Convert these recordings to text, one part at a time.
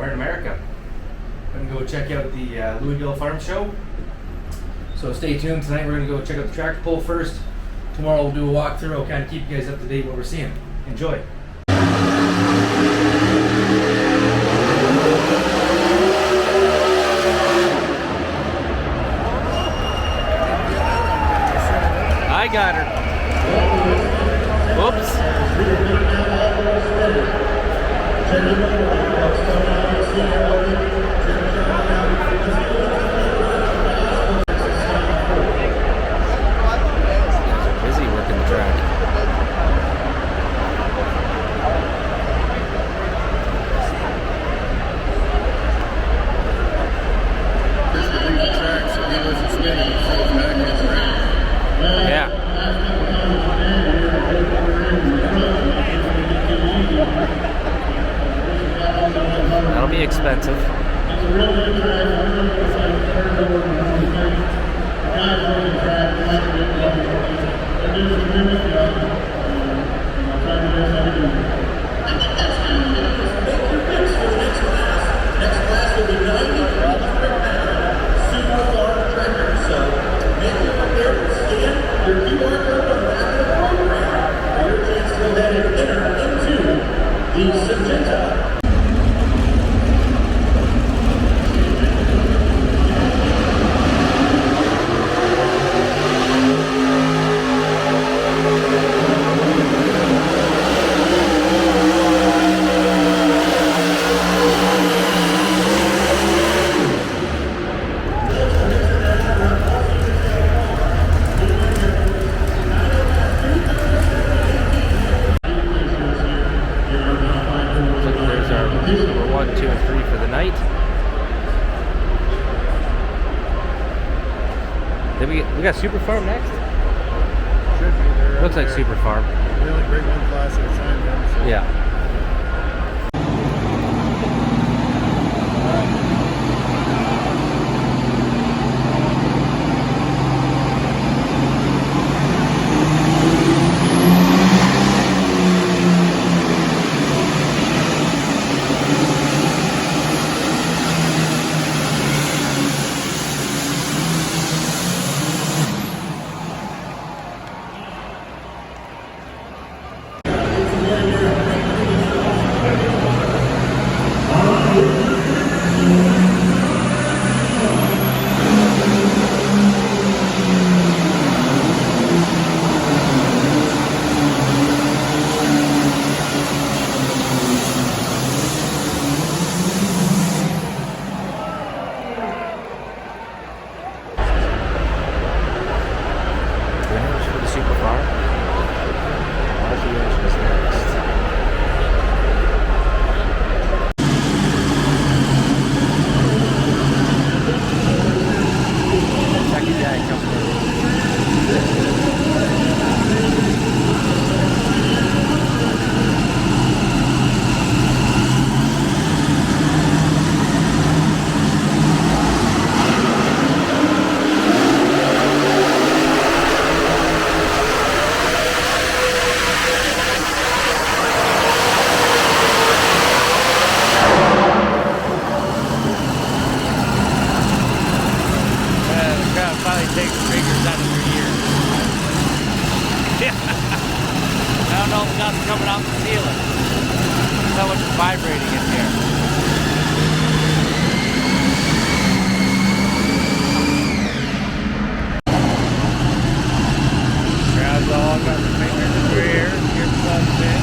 in America. I'm going to go check out the Louisville Farm Show. So stay tuned. Tonight we're going to go check out the tractor pull first. Tomorrow we'll do a walkthrough. I'll kind of keep you guys up to date what we're seeing. Enjoy. I got her. Whoops. Busy working the track. Yeah. That'll be expensive. Number 1, 2, and 3 for the night. Then we got Super Farm next. Should be. Looks like Super Farm. We only bring one class at a time then. So. Yeah. Coming off the ceiling. That's how much is vibrating in here. Crowd's all got the fingers in your ears, your plugs in.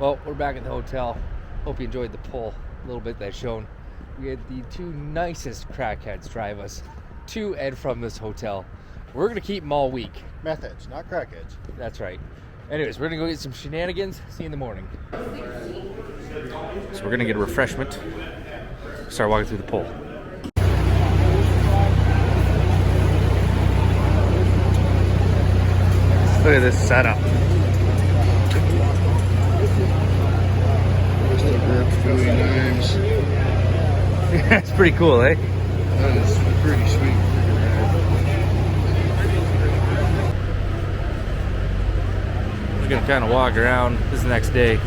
Well, we're back at the hotel. Hope you enjoyed the pull a little bit that's shown. We had the two nicest crackheads drive us to and from this hotel. We're going to keep them all week. Meth heads, not crackheads. That's right. Anyways, we're going to go get some shenanigans. See you in the morning. So we're going to get a refreshment. Start walking through the pool. Look at this setup. That's pretty cool, eh? That is pretty sweet. We're gonna kind of walk around. This is the next day.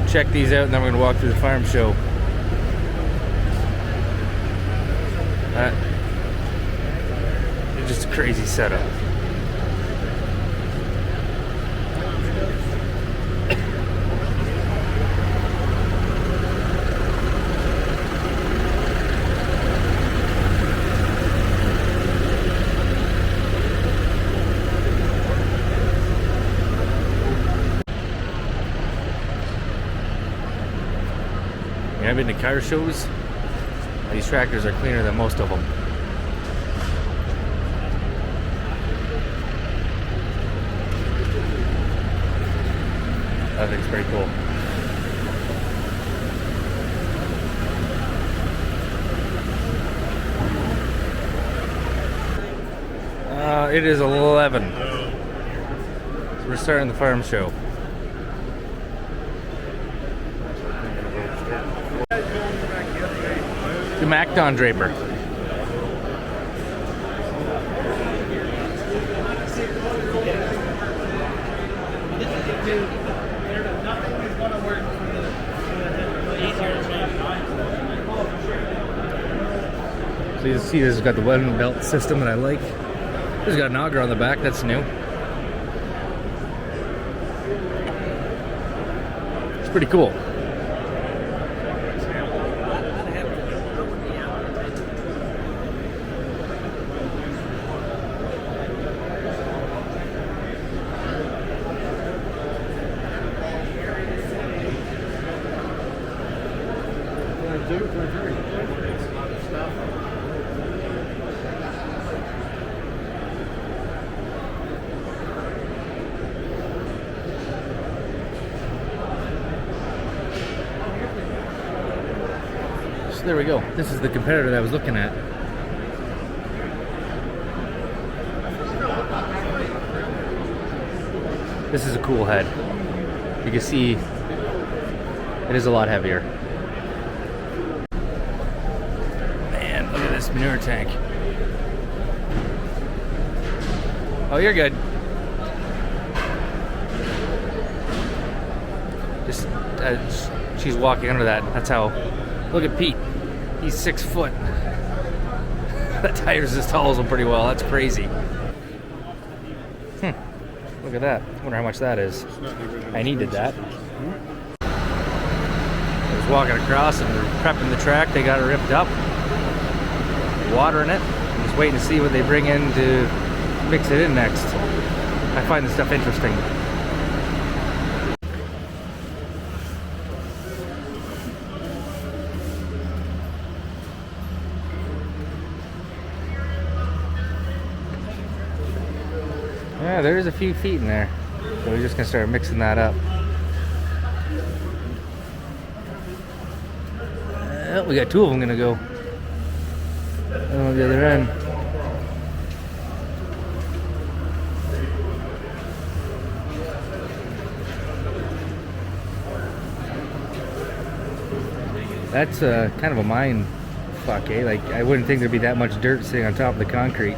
Check these out, and then we're gonna walk through the farm show. It's just a crazy setup. I've been to car shows. These tractors are cleaner than most of them. That thing's pretty cool. It is 11. So we're starting the farm show. The Macdon Draper. So you see this has got the welding belt system that I like. This has got an auger on the back, that's new. It's pretty cool. So there we go. This is the competitor that I was looking at. This is a cool head. You can see it is a lot heavier. Man, look at this manure tank. Oh, you're good. Just she's walking under that. That's how. Look at Pete. He's 6 foot. That tire's as tall as him pretty well. That's crazy. Look at that. I wonder how much that is. I needed that. I was walking across and they're prepping the track. They got it ripped up. Watering it. I'm just waiting to see what they bring in to mix it in next. I find this stuff interesting. Yeah, there's a few feet in there. So we're just gonna start mixing that up. We got 2 of them gonna go. On the other end. That's kind of a mind fuck, eh? Like, I wouldn't think there'd be that much dirt sitting on top of the concrete.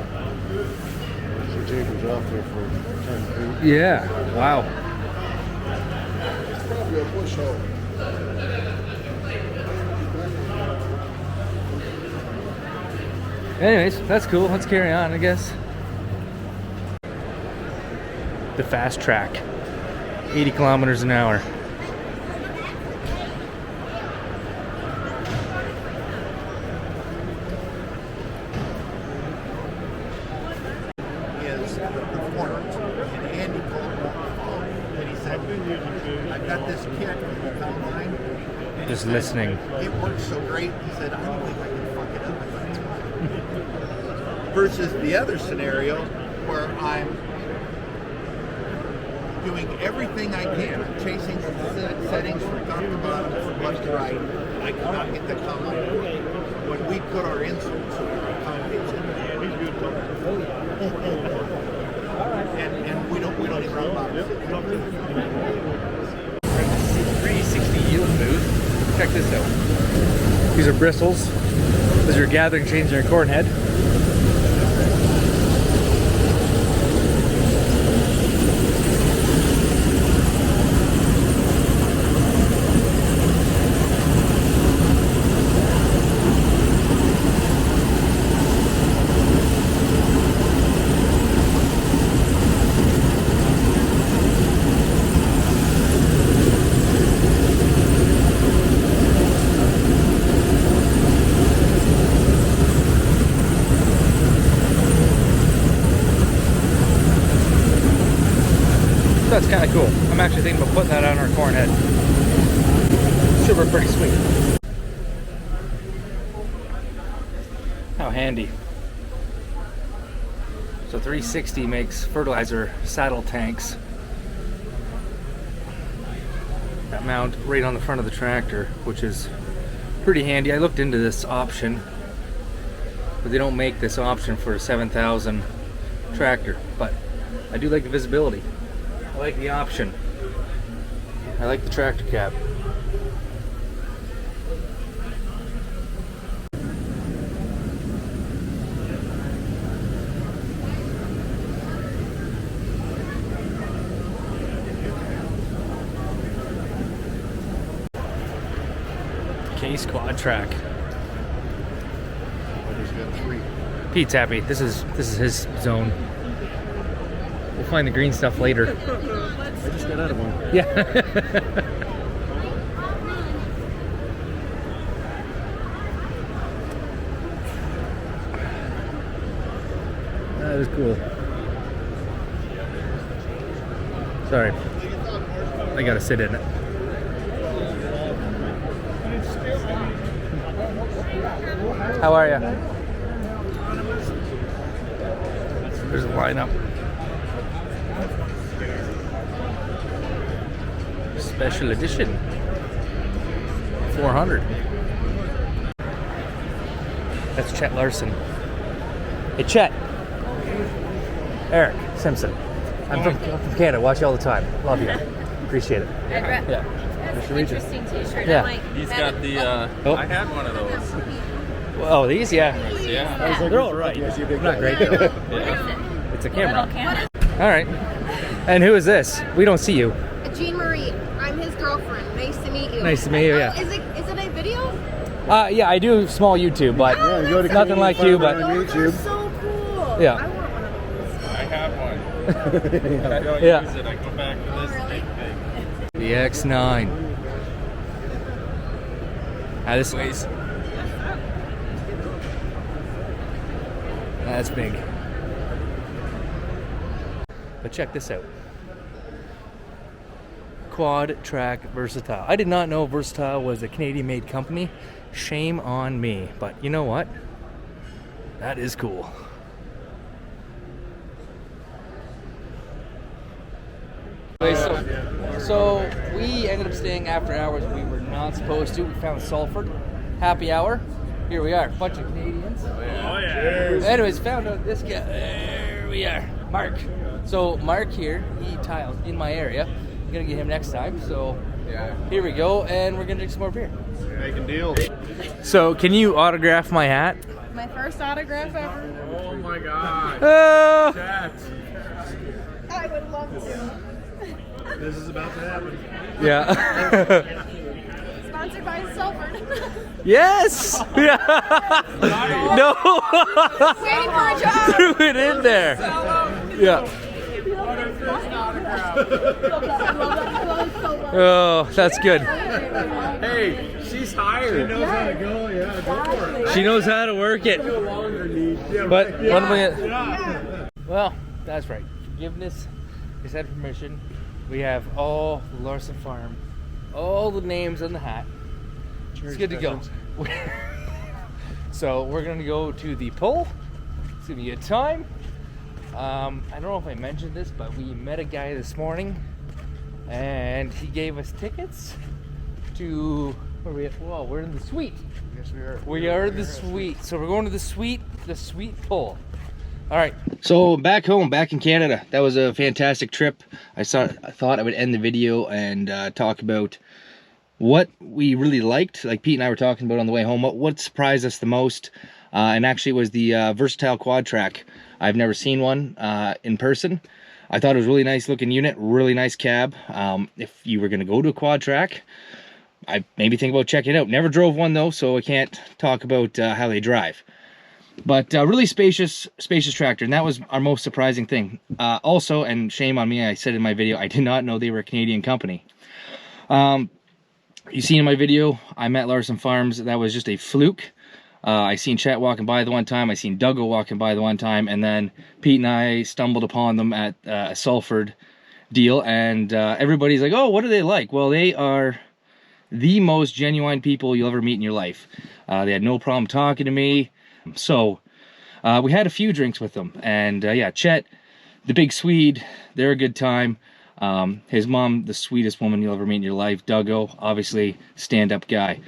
Tapers off there for 10 feet. Yeah, wow. It's probably a bush hole. Anyways, that's cool. Let's carry on, I guess. The fast track. 80 kilometers an hour. Is the performance in Andy Coleman I've got this kit from the combine. Just listening. It works so great. He said, I don't think I can fuck it up. I thought it's fine. Versus the other scenario where I'm doing everything I can. I'm chasing the settings from top to bottom, from left to right. I cannot get the combine to work. When we put our inserts, our combines in there, and we don't even run about it. 360 yield booth. Check this out. These are bristles. As you're gathering, changing your corn head. That's kind of cool. I'm actually thinking about putting that on our corn head. Should be pretty sweet. How handy. So 360 makes fertilizer saddle tanks that mount right on the front of the tractor, which is pretty handy. I looked into this option, but they don't make this option for a 7,000 tractor, but I do like the visibility. I like the option. I like the tractor cab. Case quad track. Pete's happy. This is his zone. We'll find the green stuff later. I just got out of one. Yeah. That is cool. Sorry. I gotta sit in it. How are you? There's a lineup. Special edition. 400. That's Chet Larson. Hey Chet. Eric Simpson. I'm from Canada. Watch you all the time. Love you. Appreciate it. Yeah. That's an interesting t-shirt. Yeah. He's got the, Oh. I had one of those. Oh, these? Yeah. Yeah. They're all right. Not great though. Yeah. It's a camera. All right. And who is this? We don't see you. Jean Marie. I'm his girlfriend. Nice to meet you. Nice to meet you, yeah. Is it a video? Yeah, I do small YouTube, but nothing like you, but YouTube. So cool. Yeah. I want one of those. I have one. I don't Yeah. use it. I go back to this big thing. the X9. This Ways. That's big. But check this out. Quad Track Versatile. I did not know Versatile was a Canadian-made company. Shame on me. But you know what? That is cool. So we ended up staying after hours. We were not supposed to. We found Salford. Happy hour. Here we are. Bunch of Canadians. Oh, yeah. Anyways, found out this guy. There we are. Mark. So Mark here, he tiles in my area. I'm gonna get him next time. So Yeah. here we go, and we're gonna drink some more beer. Making deals. So can you autograph my hat? My first autograph ever. Oh my god. Oh, I would love to. This is about to happen. yeah. Sponsored by Salford. Yes. Yeah. No. Waiting for a job. Threw it in there. Yeah. Oh, that's good. Hey, she's hired. Knows how to go, yeah, go for it. She knows how to work it. No longer need. But what am I gonna? Yeah. Well, that's right. Forgiveness is had permission. We have all the Larson farm, all the names on the hat. It's good to go. So we're gonna go to the pull. It's gonna be a time. I don't know if I mentioned this, but we met a guy this morning, and he gave us tickets to where we at? Well, we're in the suite. Yes, we are. We are the suite. So we're going to the suite pull. All right. So back home, back in Canada, that was a fantastic trip. I thought I would end the video and talk about what we really liked. Like Pete and I were talking about on the way home, what surprised us the most. And actually it was the versatile quad track. I've never seen one in person. I thought it was a really nice looking unit, really nice cab. If you were going to go to a quad track, I maybe think about checking it out. Never drove one though, so I can't talk about how they drive. But really spacious tractor, and that was our most surprising thing. Also, and shame on me, I said in my video, I did not know they were a Canadian company. You seen in my video, I'm at Larson Farms. That was just a fluke. I seen Chet walking by the one time, I seen Douggo walking by the one time, and then Pete and I stumbled upon them at a Salford deal, and everybody's like, oh, what are they like? Well, they are the most genuine people you'll ever meet in your life. They had no problem talking to me. So we had a few drinks with them, and yeah, Chet, the big Swede, they're a good time. His mom, the sweetest woman you'll ever meet in your life. Douggo, obviously stand-up guy.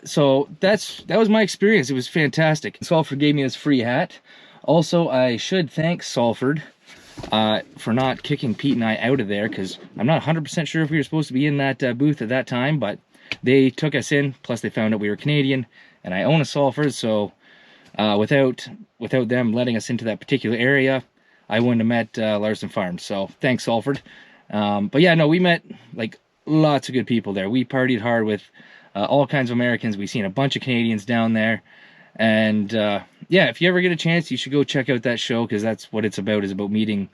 So that was my experience. It was fantastic. Salford gave me this free hat. Also, I should thank Salford for not kicking Pete and I out of there, because I'm not 100% sure if we were supposed to be in that booth at that time, but they took us in. Plus they found out we were Canadian, and I own a Salford, so without them letting us into that particular area, I wouldn't have met Larson Farms. So thanks, Salford. But yeah, no, we met like lots of good people there. We partied hard with all kinds of Americans. We've seen a bunch of Canadians down there, and yeah, if you ever get a chance, you should go check out that show, because that's what it's about. Is about meeting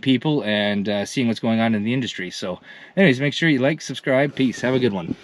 people and seeing what's going on in the industry. So anyways, make sure you like, subscribe. Peace. Have a good one.